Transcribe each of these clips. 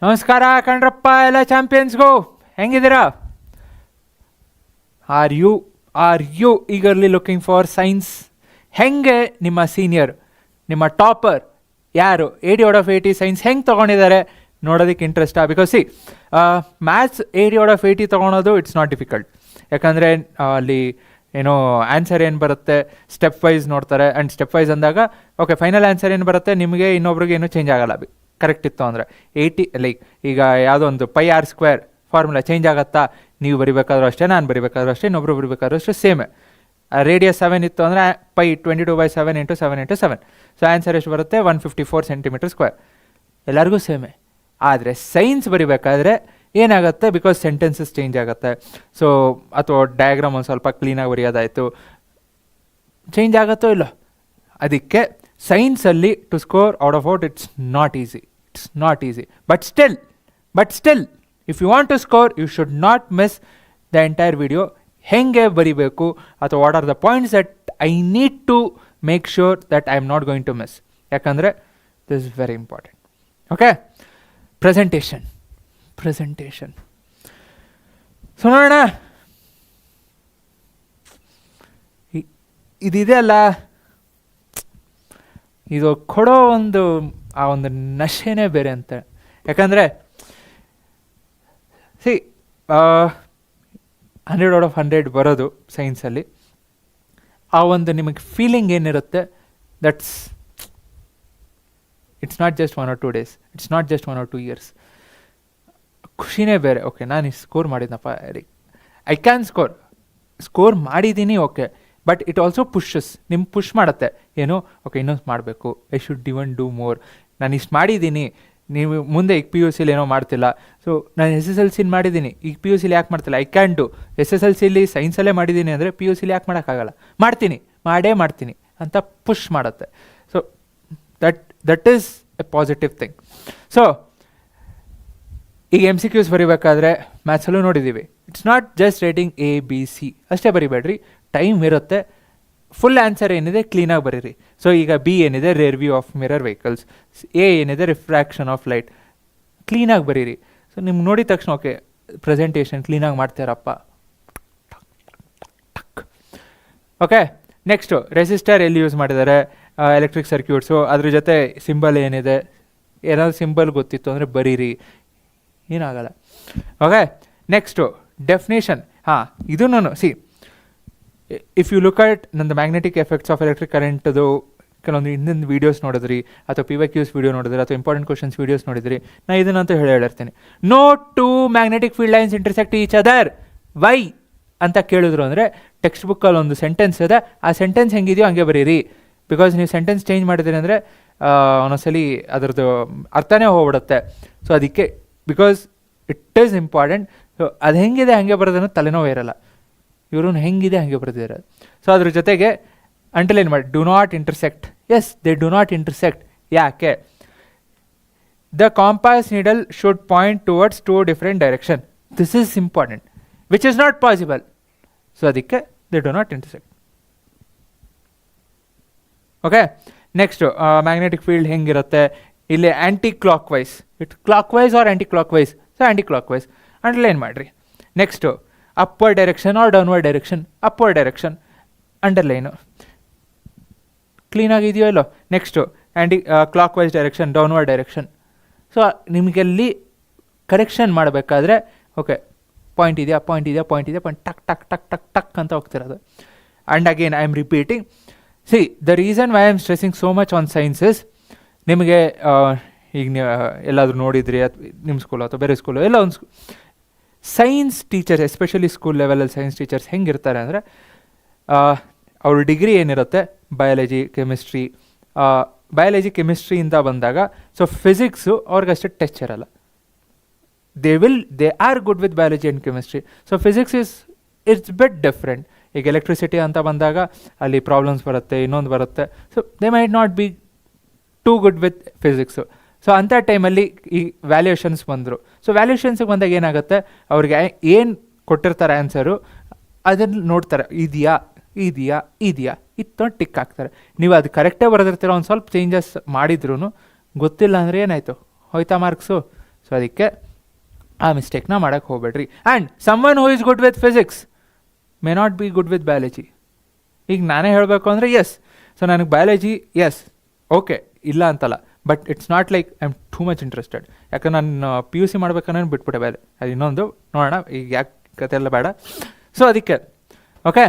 ನಮಸ್ಕಾರ ಕಣ್ರಪ್ಪ ಎಲ್ಲ ಚಾಂಪಿಯನ್ಸ್ಗೂ ಹೆಂಗಿದ್ದೀರಾ? Are you eagerly looking for science? ಹೆಂಗೆ ನಿಮ್ಮ ಸೀನಿಯರ್, ನಿಮ್ಮ ಟಾಪರ್ ಯಾರು 80/80 ಸೈನ್ಸ್ ಹೆಂಗೆ ತೊಗೊಂಡಿದ್ದಾರೆ ನೋಡೋದಕ್ಕೆ ಇಂಟ್ರೆಸ್ಟಾ? ಬಿಕಾಸ್ ಮ್ಯಾಥ್ಸ್ 80/80 ತೊಗೊಳೋದು ಇಟ್ಸ್ ನಾಟ್ ಡಿಫಿಕಲ್ಟ್. ಯಾಕಂದರೆ ಅಲ್ಲಿ ಏನೋ ಆನ್ಸರ್ ಏನು ಬರುತ್ತೆ ಸ್ಟೆಪ್ ವೈಸ್ ನೋಡ್ತಾರೆ. ಆ್ಯಂಡ್ ಸ್ಟೆಪ್ ವೈಸ್ ಅಂದಾಗ ಓಕೆ ಫೈನಲ್ ಆನ್ಸರ್ ಏನು ಬರುತ್ತೆ ನಿಮಗೆ ಇನ್ನೊಬ್ರಿಗೆ ಏನೂ ಚೇಂಜ್ ಆಗಲ್ಲ. ಕರೆಕ್ಟ್ ಇತ್ತು ಅಂದರೆ 80 ಲೈಕ್ ಈಗ ಯಾವುದೋ ಒಂದು πr² ಫಾರ್ಮುಲಾ ಚೇಂಜ್ ಆಗುತ್ತಾ? ನೀವು ಬರಿಬೇಕಾದ್ರೂ ಅಷ್ಟೇ, ನಾನು ಬರಿಬೇಕಾದ್ರೂ ಅಷ್ಟೇ, ಇನ್ನೊಬ್ರು ಬರಿಬೇಕಾದ್ರೂ ಅಷ್ಟೇ ಸೇಮೇ. ರೇಡಿಯಸ್ 7 ಇತ್ತು ಅಂದರೆ π22/7 × 7 × 7. ಸೊ ಆನ್ಸರ್ ಎಷ್ಟು ಬರುತ್ತೆ? 154 cm². ಎಲ್ಲರಿಗೂ ಸೇಮೇ. ಆದರೆ ಸೈನ್ಸ್ ಬರಿಬೇಕಾದ್ರೆ ಏನಾಗುತ್ತೆ? ಬಿಕಾಸ್ ಸೆಂಟೆನ್ಸಸ್ ಚೇಂಜ್ ಆಗುತ್ತೆ. ಸೊ ಅಥವಾ ಡಯಾಗ್ರಾಮ್ ಒಂದು ಸ್ವಲ್ಪ ಕ್ಲೀನಾಗಿ ಬರೆಯೋದಾಯಿತು, ಚೇಂಜ್ ಆಗುತ್ತೋ ಇಲ್ಲೋ. ಅದಕ್ಕೆ ಸೈನ್ಸಲ್ಲಿ to score out of it's not easy. But still if you want to score you should not miss the entire video. ಹೆಂಗೆ ಬರಿಬೇಕು ಅಥವಾ what are the points that I need to make sure that I am not going to miss. ಯಾಕಂದರೆ this is very important. Okay, presentation so ನೋಡೋಣ. ಇದಿದೆ ಅಲ್ಲ, ಇದು ಕೊಡೋ ಆ ಒಂದು ನಶೆನೇ ಬೇರೆ ಅಂತ. ಯಾಕಂದರೆ 100/100 ಬರೋದು ಸೈನ್ಸಲ್ಲಿ, ಆ ಒಂದು ನಿಮಗೆ ಫೀಲಿಂಗ್ ಏನಿರುತ್ತೆ it's not just 1 or 2 days, it's not just 1 or 2 years. ಖುಷಿನೇ ಬೇರೆ. ಓಕೆ, ನಾನು ಸ್ಕೋರ್ ಮಾಡಿದ್ನಪ್ಪ, ಐ ಕ್ಯಾನ್ ಸ್ಕೋರ್ ಮಾಡಿದ್ದೀನಿ. Okay, but it also push ಮಾಡುತ್ತೆ. ಏನು? ಓಕೆ, ಇನ್ನೊಂದು ಮಾಡಬೇಕು, I should even do more. ನಾನು ಇಷ್ಟು ಮಾಡಿದ್ದೀನಿ, ನೀವು ಮುಂದೆ ಈಗ PUC ಏನೋ ಮಾಡ್ತಿಲ್ಲ. ಸೊ ನಾನು SSLC ಮಾಡಿದ್ದೀನಿ, ಈಗ PUC ಯಾಕೆ ಮಾಡ್ತಿಲ್ಲ? I can do. SSLC ಸೈನ್ಸಲ್ಲೇ ಮಾಡಿದ್ದೀನಿ ಅಂದರೆ PUC ಯಾಕೆ ಮಾಡೋಕ್ಕಾಗಲ್ಲ? ಮಾಡೇ ಮಾಡ್ತೀನಿ ಅಂತ ಪುಷ್ ಮಾಡುತ್ತೆ. So that is A positive thing. So ಈಗ MCQs ಬರಿಬೇಕಾದ್ರೆ ಮ್ಯಾಥ್ಸಲ್ಲೂ ನೋಡಿದ್ದೀವಿ, it's not just writing ABC ಅಷ್ಟೇ ಬರಿಬೇಡ್ರಿ. ಟೈಮ್ ಇರುತ್ತೆ. ಫುಲ್ ಆನ್ಸರ್ ಏನಿದೆ ಕ್ಲೀನಾಗಿ ಬರೀರಿ. ಸೊ ಈಗ B ಏನಿದೆ rare view of mirror vehicles, A ಏನಿದೆ ರಿಫ್ರಾಕ್ಷನ್ ಆಫ್ ಲೈಟ್, ಕ್ಲೀನಾಗಿ ಬರೀರಿ. ಸೊ ನಿಮ್ಗೆ ನೋಡಿದ ತಕ್ಷಣ ಓಕೆ ಪ್ರೆಸೆಂಟೇಷನ್ ಕ್ಲೀನಾಗಿ ಮಾಡ್ತಾರಪ್ಪ. ಓಕೆ, ನೆಕ್ಸ್ಟು ರೆಸಿಸ್ಟರ್ ಎಲ್ಲಿ ಯೂಸ್ ಮಾಡಿದ್ದಾರೆ, ಎಲೆಕ್ಟ್ರಿಕ್ ಸರ್ಕ್ಯೂಟ್ಸು, ಅದ್ರ ಜೊತೆ ಸಿಂಬಲ್ ಏನಿದೆ, ಏನಾದರೂ ಸಿಂಬಲ್ ಗೊತ್ತಿತ್ತು ಅಂದರೆ ಬರೀರಿ, ಏನಾಗಲ್ಲ. Okay, next definition. ಇದನ್ನು ಇಫ್ ಯು ಲುಕ್ ಅಟ್ ನಂದು ಮ್ಯಾಗ್ನೆಟಿಕ್ ಎಫೆಕ್ಟ್ಸ್ ಆಫ್ ಎಲೆಕ್ಟ್ರಿಕ್ ಕರೆಂಟ್ದು ಕೆಲವೊಂದು ಹಿಂದಿನ ವೀಡಿಯೋಸ್ ನೋಡಿದ್ರಿ, ಅಥವಾ PYQs ವೀಡಿಯೋ ನೋಡಿದ್ರಿ, ಅಥವಾ ಇಂಪಾರ್ಟೆಂಟ್ ಕ್ವಶನ್ಸ್ ವೀಡಿಯೋಸ್ ನೋಡಿದ್ರಿ. ನಾನು ಇದನ್ನಂತೂ ಹೇಳಿರ್ತೀನಿ. No two magnetic field lines intersect each other. Why ಅಂತ ಕೇಳಿದ್ರು ಅಂದರೆ ಟೆಕ್ಸ್ಟ್ ಬುಕ್ಕಲ್ಲಿ ಒಂದು ಸೆಂಟೆನ್ಸ್ ಇದೆ, ಆ ಸೆಂಟೆನ್ಸ್ ಹೆಂಗಿದೆಯೋ ಹಂಗೆ ಬರೀರಿ. ಬಿಕಾಸ್ ನೀವು ಸೆಂಟೆನ್ಸ್ ಚೇಂಜ್ ಮಾಡಿದ್ರಿ ಅಂದರೆ ಒಂದೊಂದ್ಸಲಿ ಅದರದ್ದು ಅರ್ಥನೇ ಹೋಗ್ಬಿಡುತ್ತೆ. ಸೊ ಅದಕ್ಕೆ because it is important. So ಅದು ಹೆಂಗಿದೆ ಹಾಗೆ ಬರೋದನ್ನು ತಲೆನೋವು ಇರಲ್ಲ. ಇವರು ಹೆಂಗಿದೆ ಹಾಗೆ ಬರೆದಿರೋದು. ಸೊ ಅದ್ರ ಜೊತೆಗೆ ಅಂಡರ್ಲೈನ್ ಮಾಡಿ, do not intersect. Yes, they do not intersect. ಯಾಕೆ? The compass needle should point towards 2 different direction. This is important, which is not possible. So ಅದಕ್ಕೆ they do not intersect. Okay, next magnetic field ಹೆಂಗಿರುತ್ತೆ ಇಲ್ಲಿ? Anticlockwise. Clockwise or anticlockwise? So anticlockwise underline ಮಾಡಿರಿ. Next upward direction or downward direction? Upward direction underline. ಕ್ಲೀನಾಗಿದೆಯೋ ಇಲ್ಲೋ? Next ಆ್ಯಂಟಿ clock wise direction, downward direction. So ನಿಮಗೆಲ್ಲಿ correction ಮಾಡಬೇಕಾದ್ರೆ okay point ಇದೆಯಾ, point ಟಕ್ ಟಕ್ ಟಕ್ ಟಕ್ ಟಕ್ ಅಂತ ಹೋಗ್ತಿರೋದು. And again I am repeating, the reason why I am stressing so much on sciences, ನಿಮಗೆ ಈಗ ನೀವು ಎಲ್ಲಾದರೂ ನೋಡಿದ್ರಿ ನಿಮ್ಮ ಸ್ಕೂಲು ಅಥವಾ ಬೇರೆ ಸ್ಕೂಲು ಎಲ್ಲ ಒಂದು ಸೈನ್ಸ್ ಟೀಚರ್ಸ್, ಎಸ್ಪೆಷಲಿ ಸ್ಕೂಲ್ ಲೆವೆಲಲ್ಲಿ ಸೈನ್ಸ್ ಟೀಚರ್ಸ್ ಹೆಂಗಿರ್ತಾರೆ ಅಂದರೆ ಅವ್ರ ಡಿಗ್ರಿ ಏನಿರುತ್ತೆ ಬಯಾಲಜಿ ಕೆಮಿಸ್ಟ್ರಿಯಿಂದ ಬಂದಾಗ ಸೊ ಫಿಸಿಕ್ಸು ಅವ್ರಿಗಷ್ಟೇ ಟಚ್ ಇರಲ್ಲ. They are good with biology and chemistry. So physics it's bit different. ಈಗ ಎಲೆಕ್ಟ್ರಿಸಿಟಿ ಅಂತ ಬಂದಾಗ ಅಲ್ಲಿ ಪ್ರಾಬ್ಲಮ್ಸ್ ಬರುತ್ತೆ, ಇನ್ನೊಂದು ಬರುತ್ತೆ. So they might not be too good with physics. So ಅಂಥ ಟೈಮಲ್ಲಿ ಈ ವ್ಯಾಲ್ಯೂಯೇಷನ್ಸ್ ಬಂದರು. ಸೊ ವ್ಯಾಲ್ಯೂಯೇಷನ್ಸ್ಗೆ ಬಂದಾಗ ಏನಾಗುತ್ತೆ, ಅವ್ರಿಗೆ ಏನು ಕೊಟ್ಟಿರ್ತಾರೆ ಆನ್ಸರು ಅದನ್ನು ನೋಡ್ತಾರೆ, ಇದೆಯಾ ಇತ್ತು ಟಿಕ್ ಹಾಕ್ತಾರೆ. ನೀವು ಅದು ಕರೆಕ್ಟೇ ಬರೆದಿರ್ತೀರ, ಒಂದು ಸ್ವಲ್ಪ ಚೇಂಜಸ್ ಮಾಡಿದ್ರು ಗೊತ್ತಿಲ್ಲ ಅಂದರೆ ಏನಾಯಿತು, ಹೋಯ್ತಾ ಮಾರ್ಕ್ಸು? ಸೊ ಅದಕ್ಕೆ ಆ ಮಿಸ್ಟೇಕ್ನ ಮಾಡೋಕ್ಕೆ ಹೋಗ್ಬೇಡ್ರಿ. And someone who is good with physics may not be good with biology. ಈಗ ನಾನೇ ಹೇಳಬೇಕು ಅಂದರೆ ಎಸ್, ಸೊ ನನಗೆ ಬಯಾಲಜಿ ಎಸ್ ಓಕೆ ಇಲ್ಲ ಅಂತಲ್ಲ, but it's not like I am too much interested. ಯಾಕಂದ್ರೆ ನಾನು PUC ಮಾಡ್ಬೇಕಂದ್ರೆ ಬಿಟ್ಬಿಟ್ಟೆ ಬೇರೆ, ಅದು ಇನ್ನೊಂದು ನೋಡೋಣ, ಈಗ ಯಾಕೆ ಕತೆ ಎಲ್ಲ ಬೇಡ. ಸೊ ಅದಕ್ಕೆ ಓಕೆ.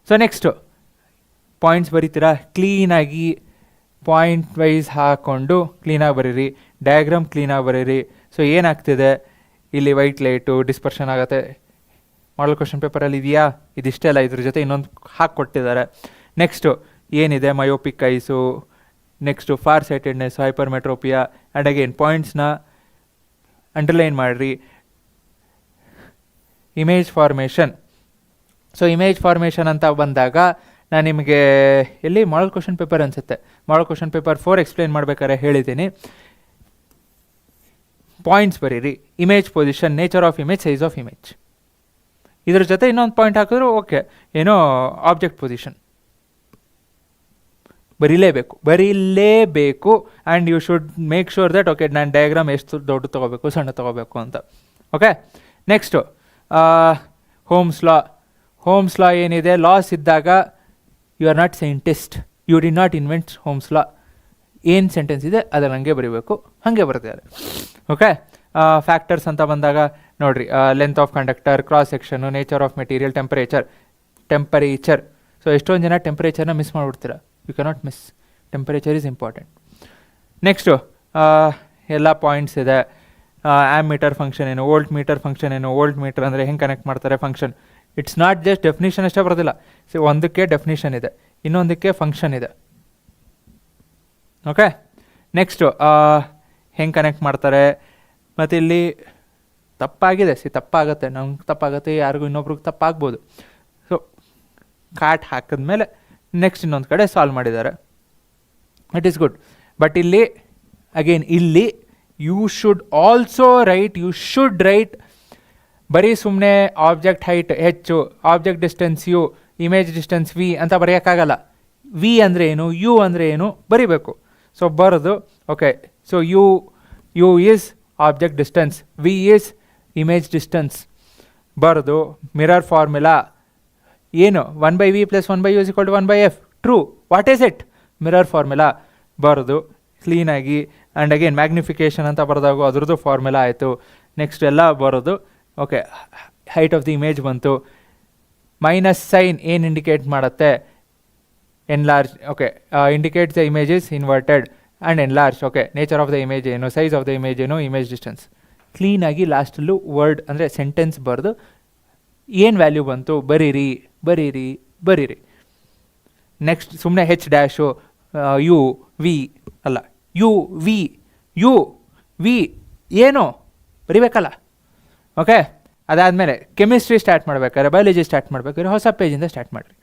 ಸೊ ನೆಕ್ಸ್ಟು ಪಾಯಿಂಟ್ಸ್ ಬರೀತೀರಾ, ಕ್ಲೀನಾಗಿ ಪಾಯಿಂಟ್ ವೈಸ್ ಹಾಕ್ಕೊಂಡು ಕ್ಲೀನಾಗಿ ಬರೀರಿ, ಡಯಾಗ್ರಾಮ್ ಕ್ಲೀನಾಗಿ ಬರೀರಿ. ಸೊ ಏನಾಗ್ತಿದೆ ಇಲ್ಲಿ, ವೈಟ್ ಲೈಟು ಡಿಸ್ಪರ್ಷನ್ ಆಗುತ್ತೆ, ಮಾಡಲ್ ಕ್ವಶನ್ ಪೇಪರಲ್ಲಿ ಇದೆಯಾ, ಇದಿಷ್ಟೇ ಅಲ್ಲ, ಇದ್ರ ಜೊತೆ ಇನ್ನೊಂದು ಹಾಕ್ಕೊಟ್ಟಿದ್ದಾರೆ. ನೆಕ್ಸ್ಟು ಏನಿದೆ, myopic eyes, next far sightedness, hypermetropia, and again ಪಾಯಿಂಟ್ಸ್ನ ಅಂಡರ್ಲೈನ್ ಮಾಡಿರಿ. Image formation. So image formation ಅಂತ ಬಂದಾಗ ನಾನು ನಿಮಗೆ ಎಲ್ಲಿ ಮಾಡಲ್ ಕ್ವಶನ್ ಪೇಪರ್ ಅನಿಸುತ್ತೆ, ಮಾಡಲ್ ಕ್ವಶನ್ ಪೇಪರ್ 4 ಎಕ್ಸ್ಪ್ಲೇನ್ ಮಾಡ್ಬೇಕಾದ್ರೆ ಹೇಳಿದ್ದೀನಿ. ಪಾಯಿಂಟ್ಸ್ ಬರೀರಿ, image position, nature of image, size of image. ಇದ್ರ ಜೊತೆ ಇನ್ನೊಂದು ಪಾಯಿಂಟ್ ಹಾಕಿದ್ರು ಓಕೆ, ಏನೋ ಆಬ್ಜೆಕ್ಟ್ ಪೊಸಿಷನ್ ಬರೀಲೇಬೇಕು. And you should make sure that okay ನಾನು ಡಯಾಗ್ರಾಮ್ ಎಷ್ಟು ದೊಡ್ಡ ತೊಗೋಬೇಕು, ಸಣ್ಣ ತೊಗೋಬೇಕು ಅಂತ. ಓಕೆ. ನೆಕ್ಸ್ಟು ಹೋಮ್ಸ್ ಲಾ ಏನಿದೆ, ಲಾಸ್ ಇದ್ದಾಗ you are not scientist, you did not invent Ohm's law. ಏನು ಸೆಂಟೆನ್ಸ್ ಇದೆ ಅದನ್ನು ಹಂಗೆ ಬರೀಬೇಕು, ಹಾಗೆ ಬರ್ತಿದ್ದಾರೆ. ಓಕೆ. ಫ್ಯಾಕ್ಟರ್ಸ್ ಅಂತ ಬಂದಾಗ ನೋಡಿರಿ, length of conductor, cross section, nature of material, temperature. So ಎಷ್ಟೊಂದು ಜನ ಟೆಂಪರೇಚರ್ನ ಮಿಸ್ ಮಾಡಿಬಿಡ್ತೀರ, you cannot miss, temperature is important. Next ಎಲ್ಲ ಪಾಯಿಂಟ್ಸ್ ಇದೆ. ಆ್ಯಮ್ ಮೀಟರ್ ಫಂಕ್ಷನ್ ಏನು, ವೋಲ್ಟ್ ಮೀಟರ್ ಫಂಕ್ಷನ್ ಏನು, ವೋಲ್ಟ್ ಮೀಟರ್ ಅಂದರೆ ಹೆಂಗೆ ಕನೆಕ್ಟ್ ಮಾಡ್ತಾರೆ function. It's not just definition ಅಷ್ಟೇ ಬರೋದಿಲ್ಲ. ಸೊ ಒಂದಕ್ಕೆ ಡೆಫಿನಿಷನ್ ಇದೆ, ಇನ್ನೊಂದಕ್ಕೆ ಫಂಕ್ಷನ್ ಇದೆ. ಓಕೆ. ನೆಕ್ಸ್ಟು ಹೆಂಗೆ ಕನೆಕ್ಟ್ ಮಾಡ್ತಾರೆ. ಮತ್ತು ಇಲ್ಲಿ ತಪ್ಪಾಗಿದೆ, ತಪ್ಪಾಗುತ್ತೆ, ನಮ್ಗೆ ತಪ್ಪಾಗುತ್ತೆ, ಯಾರಿಗೂ ಇನ್ನೊಬ್ರಿಗೆ ತಪ್ಪಾಗ್ಬೋದು. ಸೊ ಕಾಟ್ ಹಾಕಿದ್ಮೇಲೆ ನೆಕ್ಸ್ಟ್ ಇನ್ನೊಂದು ಕಡೆ ಸಾಲ್ವ್ ಮಾಡಿದ್ದಾರೆ, ಇಟ್ ಈಸ್ ಗುಡ್. ಬಟ್ ಇಲ್ಲಿ ಅಗೇನ್ ಇಲ್ಲಿ ಯು ಶುಡ್ ರೈಟ್ ಬರೀ ಸುಮ್ಮನೆ ಆಬ್ಜೆಕ್ಟ್ ಹೈಟ್ ಹೆಚ್ಚು, object distance u, image distance v ಅಂತ ಬರೆಯೋಕ್ಕಾಗಲ್ಲ. ವಿ ಅಂದರೆ ಏನು, ಯು ಅಂದರೆ ಏನು ಬರಿಬೇಕು. ಸೊ ಬರೋದು okay. So u is object distance, v is image distance. ಬರೋದು ಮಿರರ್ ಫಾರ್ಮುಲಾ ಏನು, 1/v + 1/u = 1/f. True. What is it? Mirror formula. ಬರೋದು ಕ್ಲೀನಾಗಿ. ಆ್ಯಂಡ್ ಅಗೇನ್ ಮ್ಯಾಗ್ನಿಫಿಕೇಷನ್ ಅಂತ ಬರೆದಾಗ ಅದ್ರದ್ದು ಫಾರ್ಮುಲಾ ಆಯಿತು. ನೆಕ್ಸ್ಟ್ ಎಲ್ಲ ಬರೋದು okay. Height of the image ಬಂತು. ಮೈನಸ್ ಸೈನ್ ಏನು ಇಂಡಿಕೇಟ್ ಮಾಡುತ್ತೆ, enlarge. Okay. Indicates the image is inverted and enlarge. Okay. Nature of the image ಏನು, ಸೈಜ್ ಆಫ್ ದ ಇಮೇಜ್ ಏನು, ಇಮೇಜ್ ಡಿಸ್ಟೆನ್ಸ್. ಕ್ಲೀನಾಗಿ ಲಾಸ್ಟಲ್ಲೂ ವರ್ಡ್ ಅಂದರೆ ಸೆಂಟೆನ್ಸ್ ಬರೆದು ಏನು ವ್ಯಾಲ್ಯೂ ಬಂತು ಬರೀರಿ. ನೆಕ್ಸ್ಟ್ ಸುಮ್ಮನೆ ಹೆಚ್ ಡ್ಯಾಶು, ಯು ವಿ ಅಲ್ಲ, ಯು ವಿ ಏನೋ ಬರಿಬೇಕಲ್ಲ. ಓಕೆ. ಅದಾದಮೇಲೆ ಕೆಮಿಸ್ಟ್ರಿ ಸ್ಟಾರ್ಟ್ ಮಾಡ್ಬೇಕಾದ್ರೆ, ಬಯಾಲಜಿ ಸ್ಟಾರ್ಟ್ ಮಾಡ್ಬೇಕಾದ್ರೆ ಹೊಸ ಪೇಜಿಂದ ಸ್ಟಾರ್ಟ್ ಮಾಡಿರಿ.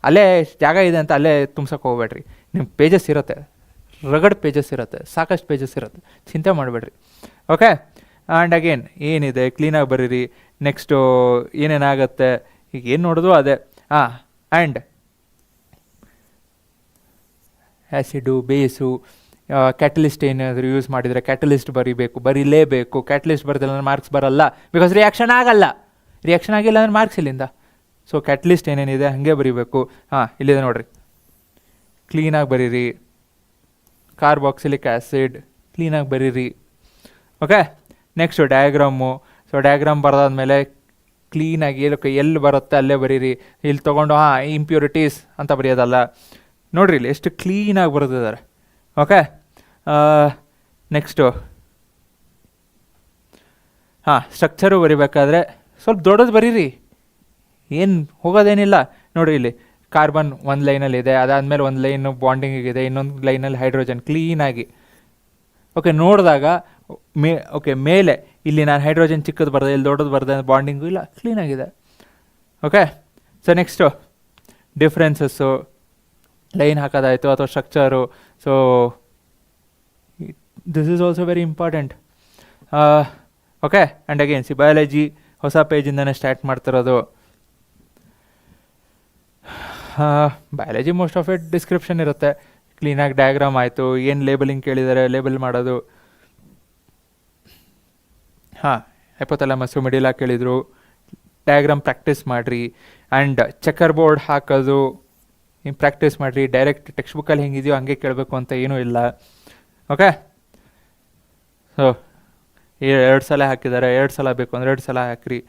ಅಲ್ಲೇ ಜಾಗ ಇದೆ ಅಂತ ಅಲ್ಲೇ ತುಂಬ್ಸೋಕೆ ಹೋಗ್ಬೇಡ್ರಿ. ನಿಮ್ಮ ಪೇಜಸ್ ಇರುತ್ತೆ, ರಗಡ್ ಪೇಜಸ್ ಇರುತ್ತೆ, ಸಾಕಷ್ಟು ಪೇಜಸ್ ಇರುತ್ತೆ, ಚಿಂತೆ ಮಾಡಬೇಡ್ರಿ. ಓಕೆ. ಆ್ಯಂಡ್ ಅಗೇನ್ ಏನಿದೆ ಕ್ಲೀನಾಗಿ ಬರೀರಿ. ನೆಕ್ಸ್ಟು ಏನೇನಾಗುತ್ತೆ ಈಗ ಏನು ನೋಡೋದು ಅದೇ. ಆ್ಯಂಡ್ ಆ್ಯಸಿಡು, ಬೇಸು, ಕ್ಯಾಟಲಿಸ್ಟ್ ಏನಾದರೂ ಯೂಸ್ ಮಾಡಿದರೆ ಕ್ಯಾಟಲಿಸ್ಟ್ ಬರೀಲೇಬೇಕು. ಕ್ಯಾಟಲಿಸ್ಟ್ ಬರೆದಿಲ್ಲ ಅಂದರೆ ಮಾರ್ಕ್ಸ್ ಬರಲ್ಲ, ಬಿಕಾಸ್ ರಿಯಾಕ್ಷನ್ ಆಗಿಲ್ಲ ಅಂದರೆ ಮಾರ್ಕ್ಸ್ ಇಲ್ಲಿಂದ. ಸೊ ಕ್ಯಾಟಲಿಸ್ಟ್ ಏನೇನಿದೆ ಹಾಗೆ ಬರೀಬೇಕು. ಇಲ್ಲಿದೆ ನೋಡಿರಿ, ಕ್ಲೀನಾಗಿ ಬರೀರಿ. ಕಾರ್ಬಾಕ್ಸಿಲಿಕ್ ಆ್ಯಸಿಡ್ ಕ್ಲೀನಾಗಿ ಬರೀರಿ. Okay. Next diagram. So diagram ಬರೆದಾದ್ಮೇಲೆ ಕ್ಲೀನಾಗಿ ಎಲ್ಲಿ ಬರುತ್ತೆ ಅಲ್ಲೇ ಬರೀರಿ. ಇಲ್ಲಿ ತೊಗೊಂಡು ಇಂಪ್ಯೂರಿಟೀಸ್ ಅಂತ ಬರೆಯೋದಲ್ಲ. ನೋಡಿರಿ ಇಲ್ಲಿ ಎಷ್ಟು ಕ್ಲೀನಾಗಿ ಬರೆದಿದ್ದಾರೆ. ಓಕೆ. ನೆಕ್ಸ್ಟು ಸ್ಟ್ರಕ್ಚರು ಬರಿಬೇಕಾದ್ರೆ ಸ್ವಲ್ಪ ದೊಡ್ಡದು ಬರೀರಿ, ಏನು ಹೋಗೋದೇನಿಲ್ಲ. ನೋಡಿರಿ ಇಲ್ಲಿ ಕಾರ್ಬನ್ ಒಂದು ಲೈನಲ್ಲಿದೆ, ಅದಾದಮೇಲೆ ಒಂದು ಲೈನು ಬಾಂಡಿಂಗಿಗಿದೆ, ಇನ್ನೊಂದು ಲೈನಲ್ಲಿ ಹೈಡ್ರೋಜನ್ ಕ್ಲೀನಾಗಿ. ಓಕೆ. ನೋಡಿದಾಗ ಮೇಲೆ ಇಲ್ಲಿ ನಾನು ಹೈಡ್ರೋಜನ್ ಚಿಕ್ಕದು ಬರೆದೆ, ಇಲ್ಲಿ ದೊಡ್ಡದು ಬರೆದೆ, ಬಾಂಡಿಂಗು ಇಲ್ಲ, ಕ್ಲೀನಾಗಿದೆ. Okay. So next differences, line ಹಾಕೋದಾಯಿತು ಅಥವಾ structure. So this is also very important. Okay. And again biology ಹೊಸ ಪೇಜಿಂದನೇ ಸ್ಟಾರ್ಟ್ ಮಾಡ್ತಿರೋದು. Biology most of it description ಇರುತ್ತೆ, ಕ್ಲೀನಾಗಿ ಡಯಾಗ್ರಾಮ್ ಆಯಿತು, ಏನು ಲೇಬಲಿಂಗ್ ಕೇಳಿದ್ದಾರೆ ಲೇಬಲ್ ಮಾಡೋದು. ಹಾಂ, ಹೈಪೋಥಾಲಮಸ್ಸು ಮೆಡಿಲಾ ಕೇಳಿದರು, ಡಯಾಗ್ರಾಮ್ ಪ್ರಾಕ್ಟೀಸ್ ಮಾಡಿರಿ. ಆ್ಯಂಡ್ ಚೆಕ್ಕರ್ ಬೋರ್ಡ್ ಹಾಕೋದು ಹಿಂಗೆ ಪ್ರಾಕ್ಟೀಸ್ ಮಾಡಿರಿ. ಡೈರೆಕ್ಟ್ ಟೆಕ್ಸ್ಟ್ ಬುಕ್ಕಲ್ಲಿ ಹೆಂಗಿದೆಯೋ ಹಂಗೆ ಕೇಳಬೇಕು ಅಂತ ಏನೂ ಇಲ್ಲ. ಓಕೆ, ಸೊ 2 ಸಲ ಹಾಕಿದ್ದಾರೆ, 2 ಸಲ ಬೇಕು ಅಂದರೆ 2 ಸಲ ಹಾಕಿರಿ.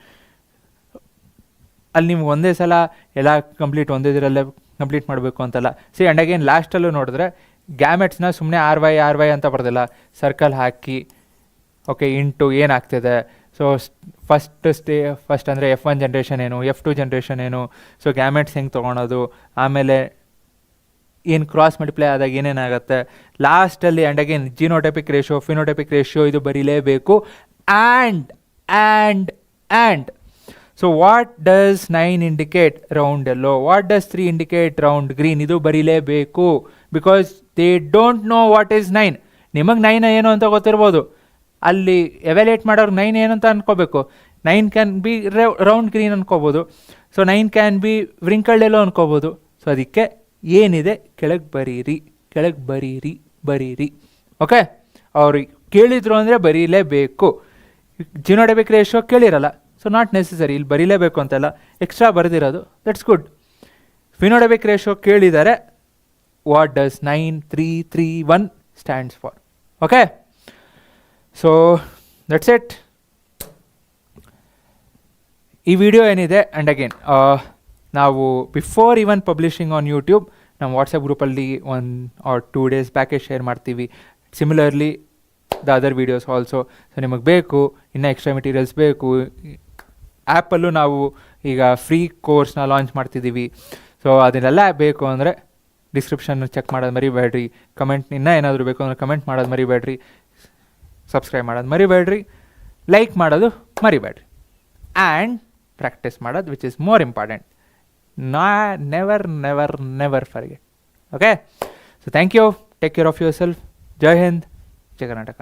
ಅಲ್ಲಿ ನಿಮ್ಗೆ ಒಂದೇ ಸಲ ಎಲ್ಲ ಒಂದೇ ದಿನಲ್ಲೇ ಕಂಪ್ಲೀಟ್ ಮಾಡಬೇಕು ಅಂತಲ್ಲ. ಆ್ಯಂಡ್ ಅಗೇನ್ ಲಾಸ್ಟಲ್ಲೂ ನೋಡಿದ್ರೆ ಗ್ಯಾಮೆಟ್ಸ್ನ ಸುಮ್ಮನೆ ಆರ್ ವೈ ಅಂತ ಬರ್ದಿಲ್ಲ, ಸರ್ಕಲ್ ಹಾಕಿ ಓಕೆ ಇಂಟು ಏನಾಗ್ತಿದೆ. ಸೊ ಫಸ್ಟ್ ಅಂದರೆ F1 ಜನ್ರೇಷನ್ ಏನು, F2 ಜನ್ರೇಷನ್ ಏನು, ಸೊ ಗ್ಯಾಮೆಟ್ಸ್ ಹೆಂಗೆ ತೊಗೊಳೋದು, ಆಮೇಲೆ ಏನು ಕ್ರಾಸ್ ಮಲ್ಟಿಪ್ಲೈ ಆದಾಗ ಏನೇನಾಗುತ್ತೆ, ಲಾಸ್ಟಲ್ಲಿ and again genotypic ratio, phenotypic ratio ಇದು ಬರೀಲೇಬೇಕು. And so what does 9 indicate round yellow, what does 3 indicate round green, ಇದು ಬರೀಲೇಬೇಕು. Because they don't know what is 9. ನಿಮಗೆ 9 ಏನು ಅಂತ ಗೊತ್ತಿರ್ಬೋದು, ಅಲ್ಲಿ ಎವ್ಯಾಲ್ಯೂಯೇಟ್ ಮಾಡೋರು 9 ಏನು ಅಂತ ಅನ್ಕೋಬೇಕು. 9 ಕ್ಯಾನ್ ಬಿ ರೌಂಡ್ ಗ್ರೀನ್ ಅನ್ಕೋಬೋದು, so 9 can be wrinkled yellow ಅನ್ಕೋಬೋದು. ಸೊ ಅದಕ್ಕೆ ಏನಿದೆ ಕೆಳಗೆ ಬರೀರಿ. ಓಕೆ, ಅವ್ರಿಗೆ ಕೇಳಿದ್ರು ಅಂದರೆ ಬರೀಲೇಬೇಕು. ಜಿನೋಟೈಪಿಕ್ ರೇಷಿಯೋ ಕೇಳಿರಲ್ಲ, ಸೊ ನಾಟ್ ನೆಸೆಸರಿ, ಇಲ್ಲಿ ಬರೀಲೇಬೇಕು ಅಂತೆಲ್ಲ ಎಕ್ಸ್ಟ್ರಾ ಬರೆದಿರೋದು, ದಟ್ಸ್ ಗುಡ್. ಫಿನೋಟೈಪಿಕ್ ರೇಷಿಯೋ ಕೇಳಿದ್ದಾರೆ, what does 9331 stands for. Okay, so that's it. ಈ ವಿಡಿಯೋ ಏನಿದೆ ಆ್ಯಂಡ್ ಅಗೇನ್ ನಾವು before even publishing on YouTube ನಮ್ಮ ವಾಟ್ಸಪ್ ಗ್ರೂಪಲ್ಲಿ 1 or 2 days ಬ್ಯಾಕೆ ಶೇರ್ ಮಾಡ್ತೀವಿ. Similarly the other videos also. So ನಿಮಗೆ ಬೇಕು ಇನ್ನೂ ಎಕ್ಸ್ಟ್ರಾ ಮೆಟೀರಿಯಲ್ಸ್ ಬೇಕು, ಆ್ಯಪಲ್ಲೂ ನಾವು ಈಗ ಫ್ರೀ ಕೋರ್ಸ್ನ ಲಾಂಚ್ ಮಾಡ್ತಿದ್ದೀವಿ. ಸೊ ಅದನ್ನೆಲ್ಲ ಬೇಕು ಅಂದರೆ ಡಿಸ್ಕ್ರಿಪ್ಷನ್ ಚೆಕ್ ಮಾಡೋದು ಮರಿಬೇಡ್ರಿ. ಕಮೆಂಟ್ ಇನ್ನೂ ಏನಾದರೂ ಬೇಕು ಅಂದರೆ ಕಮೆಂಟ್ ಮಾಡೋದು ಮರಿಬೇಡ್ರಿ. ಸಬ್ಸ್ಕ್ರೈಬ್ ಮಾಡೋದು ಮರಿಬೇಡ್ರಿ, ಲೈಕ್ ಮಾಡೋದು ಮರಿಬೇಡ್ರಿ, ಆ್ಯಂಡ್ ಪ್ರಾಕ್ಟೀಸ್ ಮಾಡೋದು which is more important. Never forget. Okay, so thank you, take care of yourself. ಜೈ ಹಿಂದ್, ಜೈ ಕರ್ನಾಟಕ.